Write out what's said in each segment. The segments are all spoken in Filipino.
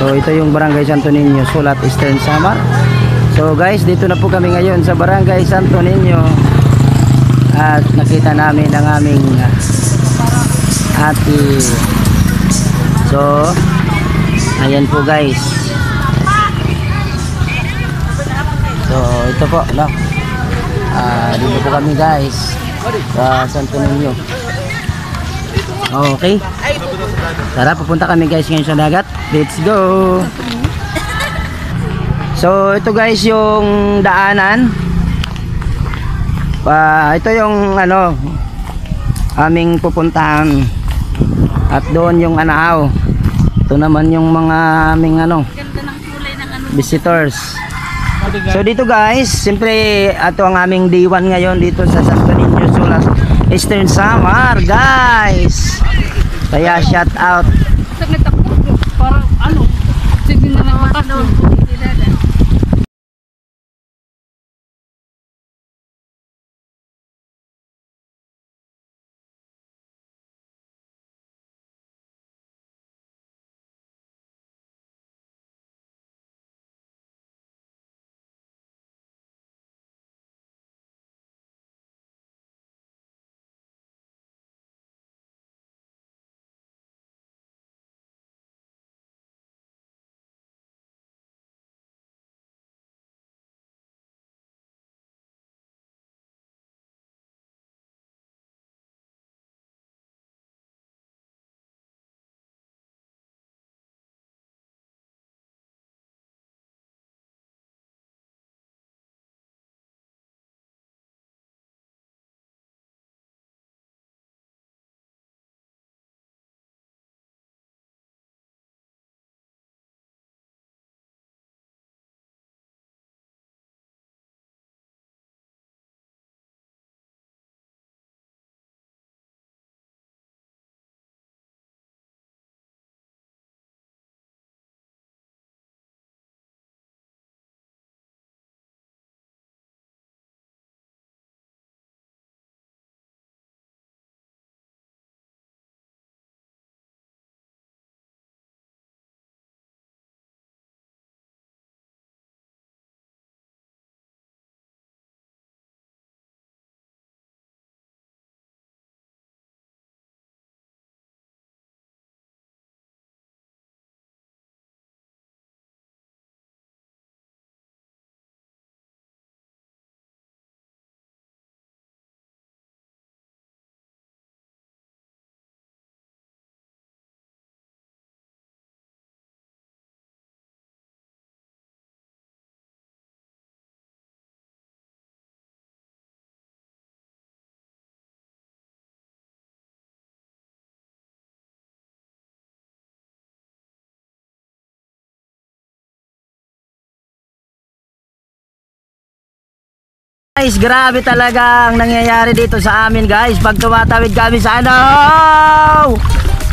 So ito yung Barangay Santo Niño, Sulat, Eastern Samar. So guys, dito na po kami ngayon sa Barangay Santo Niño. At nakita namin ang aming ate. So ayan po guys. So ito po, no. Dito po kami guys sa Santo Niño. Okay. Tara, pupunta kami guys ngayon sa dagat. Let's go. So ito guys yung daanan. Ito yung ano aming pupuntahan. At doon yung Anao. Ito naman yung mga aming ano visitors. So dito guys, siyempre ito ang aming D1 ngayon dito sa Santo Niño, Sulat, Eastern Samar guys. Kaya shout out. Parang ano, sige na nagmakasun. Guys, grabe talaga ang nangyayari dito sa amin guys pag tumatawid kami sa ano.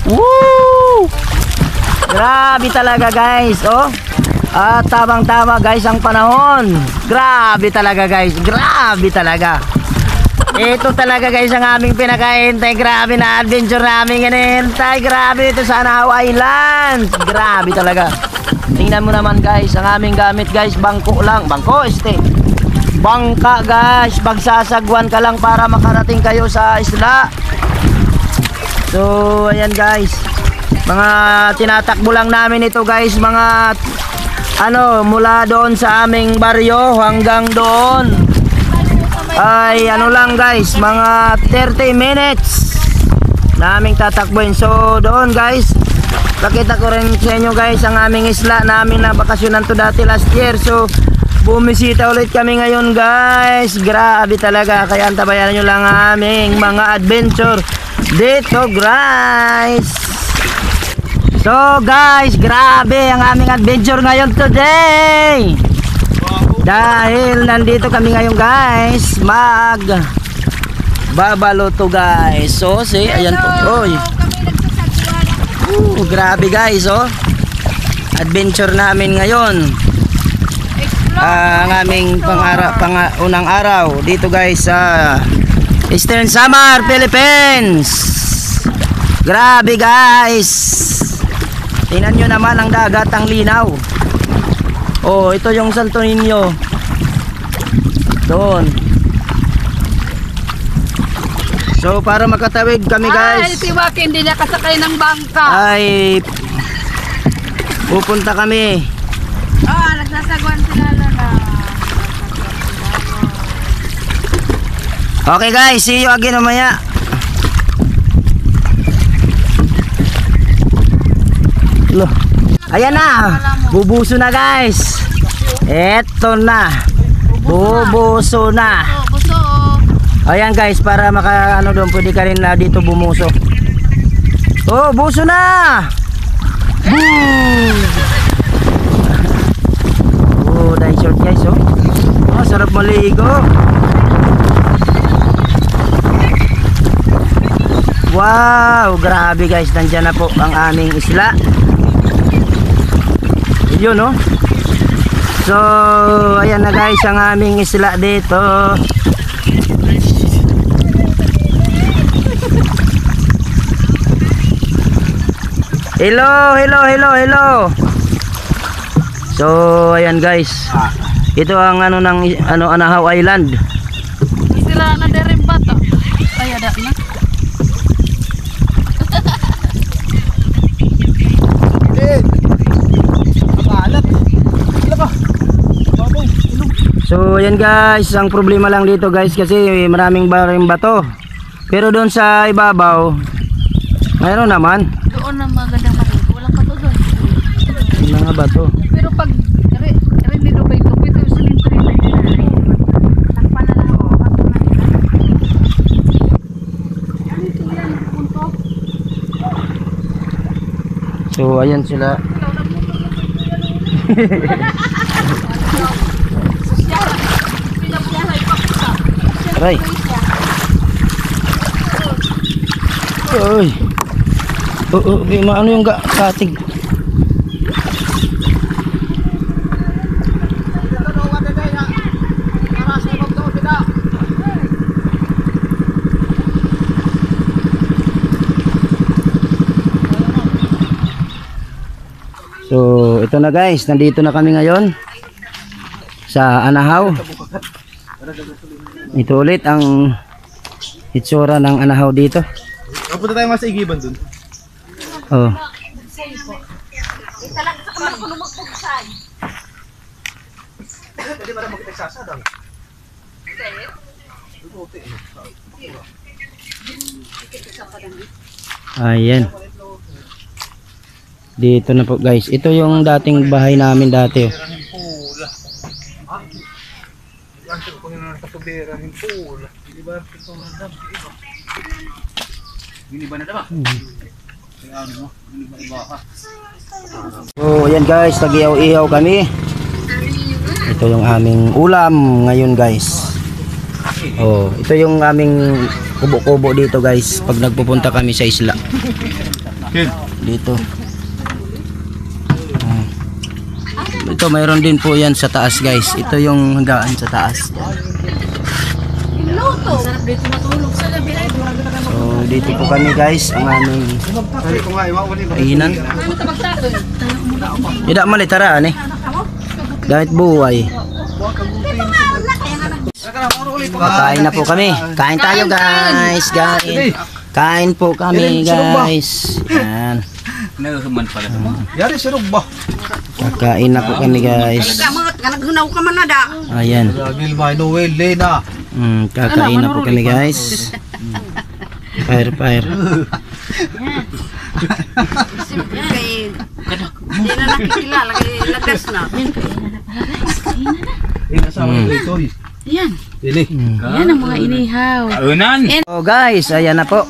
Woo! Grabe talaga guys, oh. At tamang-tama guys ang panahon. Grabe talaga guys, grabe talaga. Ito talaga guys ang aming pinakahintay. Grabe na adventure namin hinihintay. Grabe ito sa Anao Island. Grabe talaga. Tingnan mo naman guys, ang aming gamit guys, bangko lang, bangko bangka guys, magsasagwan ka lang para makarating kayo sa isla. So ayan guys, mga tinatakbo lang namin ito guys, mga ano mula doon sa aming baryo hanggang doon ay ano lang guys, mga 30 minutes naming tatakbuhin. So doon guys, pakita ko rin sa inyo guys ang aming isla namin na bakasyonan to dati last year. So bumisita ulit kami ngayon guys. Grabe talaga. Kaya antabayan nyo lang aming mga adventure dito guys. So guys, grabe ang aming adventure ngayon today. Dahil nandito kami ngayon guys, mag babaluto guys. So see, ayan po. Oy. Grabe guys, oh. Adventure namin ngayon. Ang aming unang araw dito guys sa Eastern Samar, Philippines. Grabe guys. Tingnan nyo naman ang dagat, ang linaw. Oh, ito yung Santo Niño. Doon. So para makatawid kami Ay, guys, si Waki hindi niya kasakay ng bangka. ay pupunta kami. Ah, nagsasagwan sila na. Okay guys, see you again mamaya. Loh. Ayan na, bubuso na guys. Eto na, bubuso na. Buso. Ayan guys, para maka ano doon, pwede ka rin na dito bumuso. Oh, buso na. Boom. Oh, dahil short guys, oh. Oh, sarap maligo. Wow, grabe guys, nandyan na po ang aming isla. Yun, no? So, ayan na guys ang aming isla dito. Hello, hello, hello, hello. So, ayan guys. Ito ang ano ng Anahaw Island. Sila na derim bata. Ay, ada na. So ayan guys, ang problema lang dito guys kasi maraming baring bato. Pero doon sa ibabaw, mayroon naman Doon na magandang maligo. Walang pato doon. mga bato. Pero pag rinido pa ito, ito yung simentry. Takpan na lang ako. Ano ito yan? Punto? So ayan sila. Aray. Uy. Oo, ano yung katig? So, ito na guys, nandito na kami ngayon sa Anahaw. Ito ulit ang itsura ng Anahaw dito. Punta tayo nga sa Igiban dun. Oh. Ayan. Dito na po guys. Ito yung dating bahay namin dati. So ayan guys, nag-ihaw-ihaw kami. Ito yung aming ulam ngayon guys. Oh, ito yung aming kubo-kubo dito guys pag nagpupunta kami sa isla. Dito. Ito mayroon din po yan sa taas guys. Ito yung handaan sa taas. So dito po kami guys ang aming kainan. Tidak malitara ni. Dahit buhay. Kain na po kami. Kain tayo guys. Kain. Kain po kami guys. Yan. Yari sirog ba? Kakain na po kami guys. Ayan. Gilmay Noel Lena. Kakain na po kami guys. Fire, fire. Hindi na nakikilala. Lagas na. Yan. Dili. Yan ang mga inihaw. So guys, ayan na po.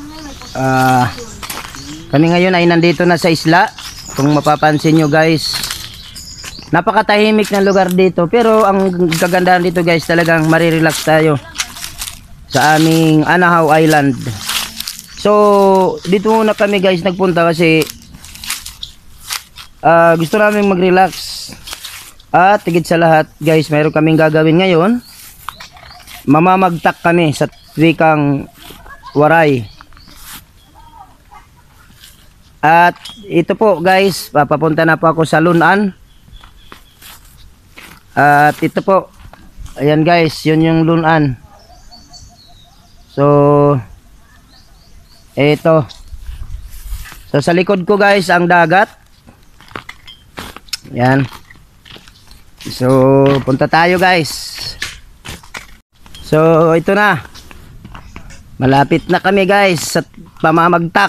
Kami ngayon ay nandito na sa isla. Kung mapapansin nyo guys, napakatahimik na lugar dito. Pero ang kagandahan dito guys, talagang marirelax tayo sa aming Anahaw Island. So dito muna kami guys nagpunta kasi gusto namin mag-relax. At tigit sa lahat guys, mayroon kaming gagawin ngayon. Mamamagtak kami sa wikang Waray. At ito po guys, papapunta na po ako sa Lunan. At ito po, ayan guys, yun yung Lunan. So, ito. So sa likod ko guys, ang dagat. Ayan. So, punta tayo guys. So, ito na. Malapit na kami guys sa pamamagtak.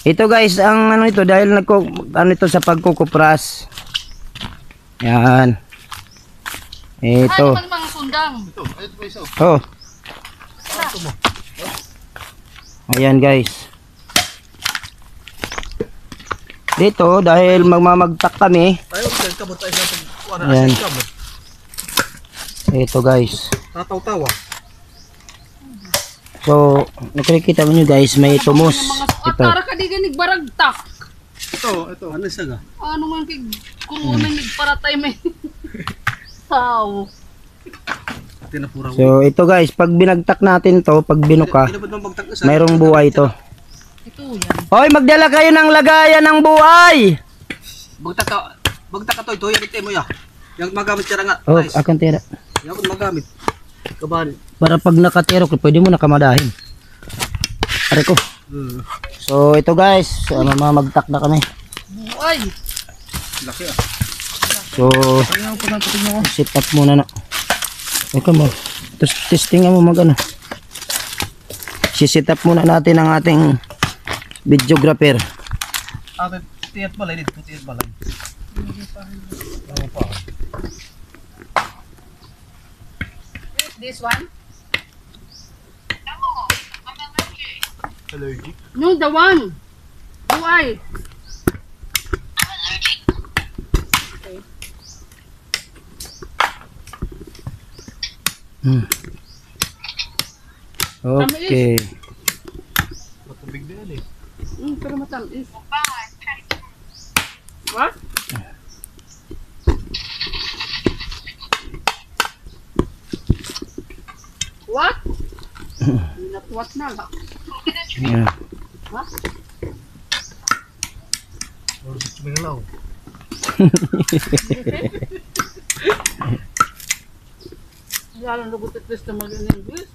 Ito guys, ang ano ito dahil ano ito sa pagkukupras. Yan. Ito. Ano mga sundang? Oh. Ayan guys. Dito dahil magmamagtak kami. Ayan. Ito guys. Tataw-tawa. So, nakikita mo nyo guys, may tumus. Ito. Atara ka di ganig baragtak. Ito. Ano siya ga? Ano man kay kurunan mig paratay may. Tao. Tinapura mo. So, ito guys, pag binagtak natin to, pag binuka, mayroong buhay to. Ito yan. Hoy, magdala kayo ng lagayan ng buhay! Bagtak ka to, ito yan ito mo ya. Yang magamit siya nga. Oh, akan tira. Yang magamit. Kabahan. Para pag nakatero, pwede mo nakamadahin. Are ko. So, ito guys, mamamagtak na kami. Buhay. Laki ah. So, sit up muna na. Ikaw mo. Tapos testing mo mag ano. Si-sit up muna natin ang ating videographer. Tiyat balay dito, tiyat balay. This one? Allergic. No, the one. Buhay. Okay. Matubig din yan eh. Pero matamis. What? What? Natwat na lang. Yeah. What? Or sumingalaw. Lalo lugot at least na mag-English.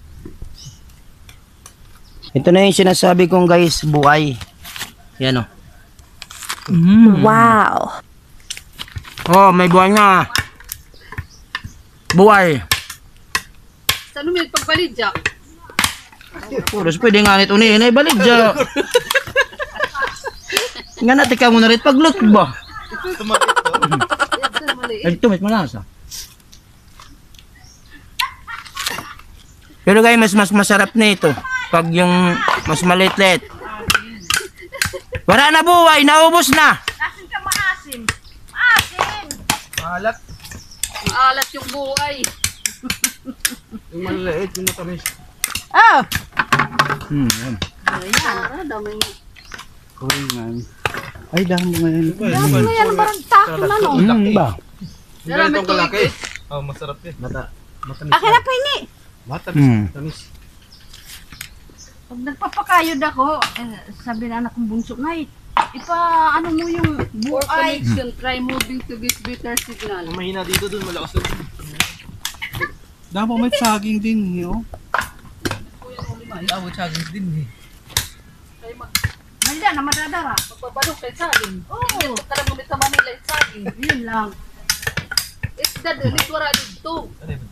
Ito na yung sinasabi kong guys, buhay. Yan o. Wow. Oh, may buhay nga. Buhay. Saan may pagpalit dyan? Puros, pwede nga nito ni inay balik dyan. Nga natin ka muna rin paglut ba? Ay, tumit malasa. Pero guys, mas masarap na ito. Pag yung mas maliit-liit. Wala na buhay, naubos na. Asin ka maasim. Asin! Alat. Alat yung buhay. Yung maliliit, yung matamis. Ah! Yan. Ayan, damay mo. Ay, dahil mo ngayon. Ano yan, parang tako na no? Ba? Marami Ganitong kalaki. tuwig Oh, masarap eh. Matamis. Akin na po ini. Matamis. Matamis. Pag nagpapakayod ako, sabi na anak kong bunso, Nay, ano mo yung buhay. Connection, try moving to get better signal. Mahina dito dun, malakas na. Dapat may saging din, yo. May awat saging din eh. Nandiyan na madadara. Magbabalok kay saging. Oo. Kala mo sa Manila yung saging. Yun lang. Isda doon, wala dito.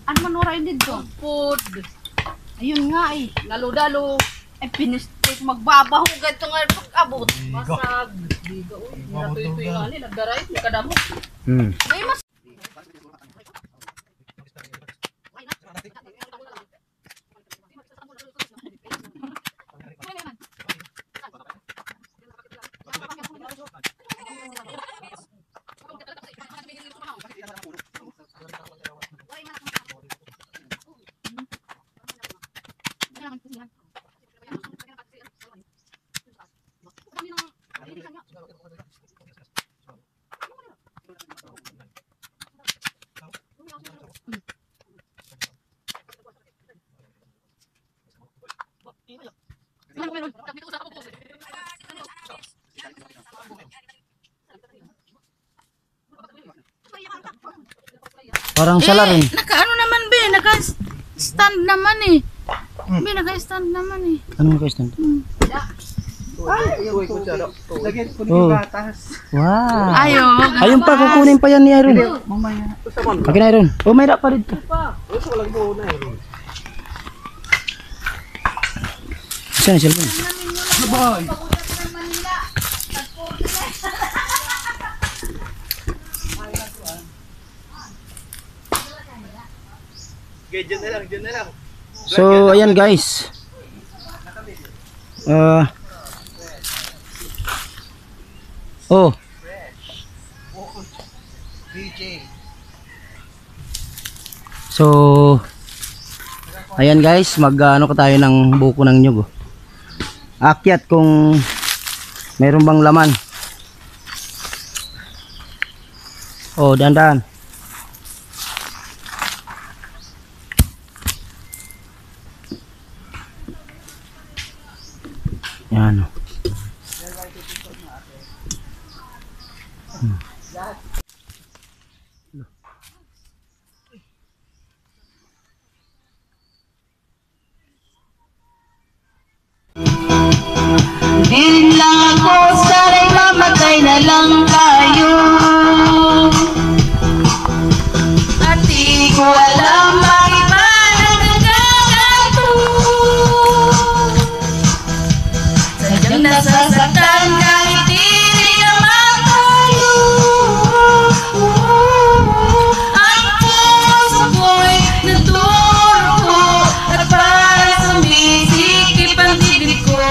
Ano man wala dito? Food. Ayun nga eh. Lalo-lalo. Ay pinistik magbabaho ganito nga pag-abot. Masag. Diga uy. Natuyo yung ani. Nagdaray. Nakadamo. May mas. Parang sala rin. Naka-ano naman, be? Naka-stand naman eh. Be, naka-stand naman eh. Ano mo guys? Lagyan ko Oh. ng gatas. Wow. Ayo. Ayun pa, kukunin pa yan ni Iron. Mamaya. Akin na Iron. Oh, mayroon pa rin. Saan yung cellphone? Boy. So, ayan guys. Oh. So, ayan guys, mag-ano ko tayo ng buko ng nyug. Oh. Akyat kung mayroon bang laman. Oh, dandan. Yan. Oh. Din lang ako, sana'y mamatay na lang tayo. At di ko alam bakit ba nagkaganto. Sadyang nasasaktan kahit di naman tayo. Ang puso ko'y naturo at parang sumisikip ang dibdib ko.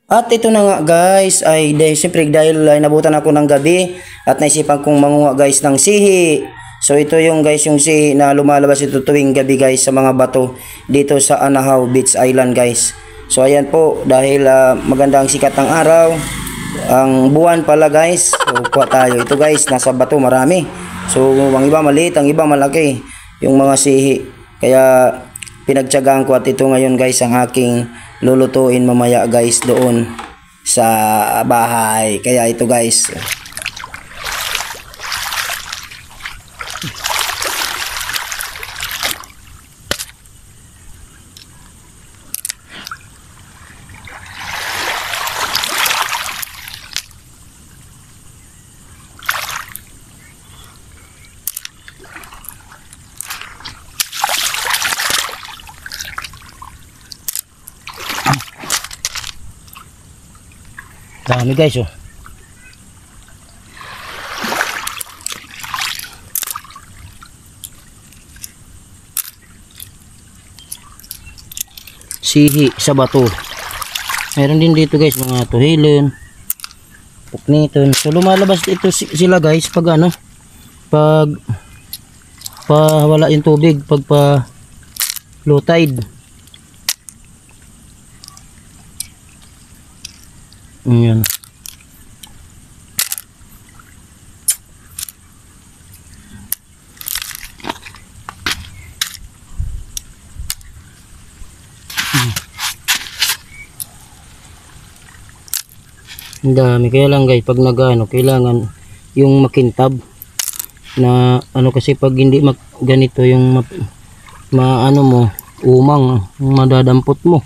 At ito na nga guys, ay siyempre dahil ay nabutan ako ng gabi at naisipan kong manguha guys ng sihi. So ito yung guys yung sihi na lumalabas ito tuwing gabi guys sa mga bato dito sa Anahaw Beach Island guys. So ayan po, dahil maganda ang sikat ng araw, ang buwan pala guys. So kuha tayo. Ito guys, nasa bato marami. So ang iba maliit, ang iba malaki yung mga sihi. Kaya pinagtiyagaan ko at ito ngayon guys ang aking lulutuin mamaya guys doon sa bahay. Kaya ito guys. Dami guys oh. Sihi sa bato. Meron din dito guys mga tuhilin, pukniton. So lumalabas ito sila guys pag ano, pag wala yung tubig, pag low tide. Ayan. Ang dami, kaya lang guys pag nagano kailangan yung makintab na ano, kasi pag hindi ganito yung ano mo, umang madadampot mo.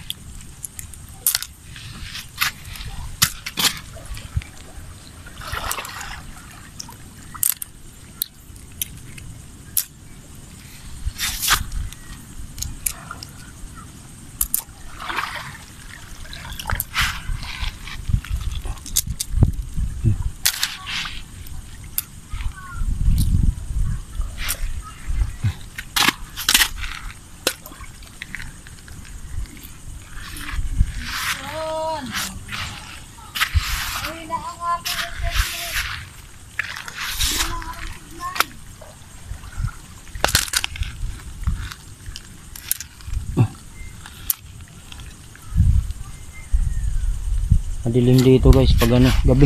Madilim dito guys pag ano, gabi.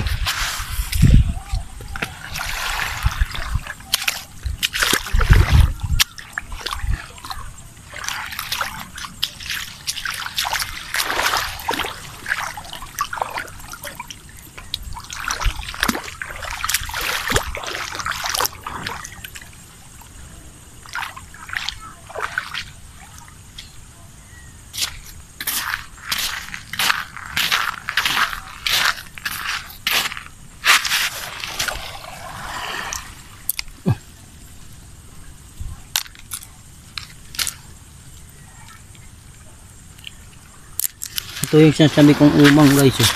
Ito yung sinasabi kong umang guys. Eh.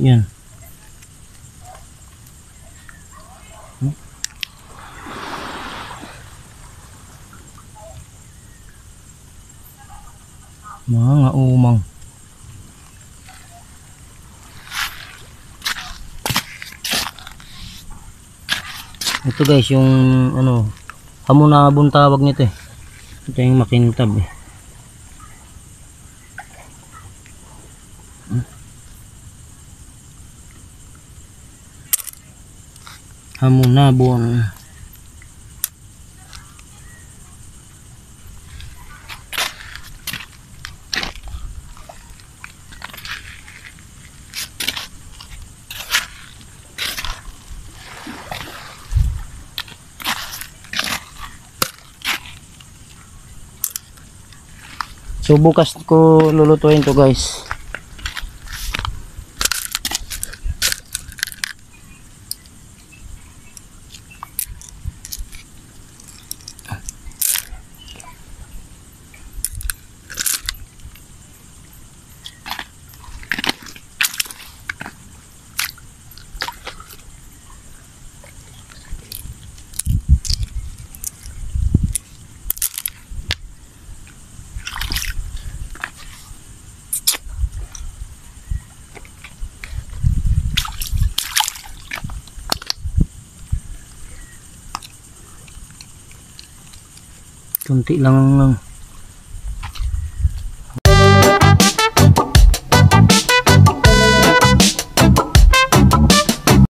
Yan. Mga umang. Ito guys yung ano, hamonabon tawag nito eh. Ito yung makintab eh. Hamonabon. So bukas ko lulutuin to guys. Kunti lang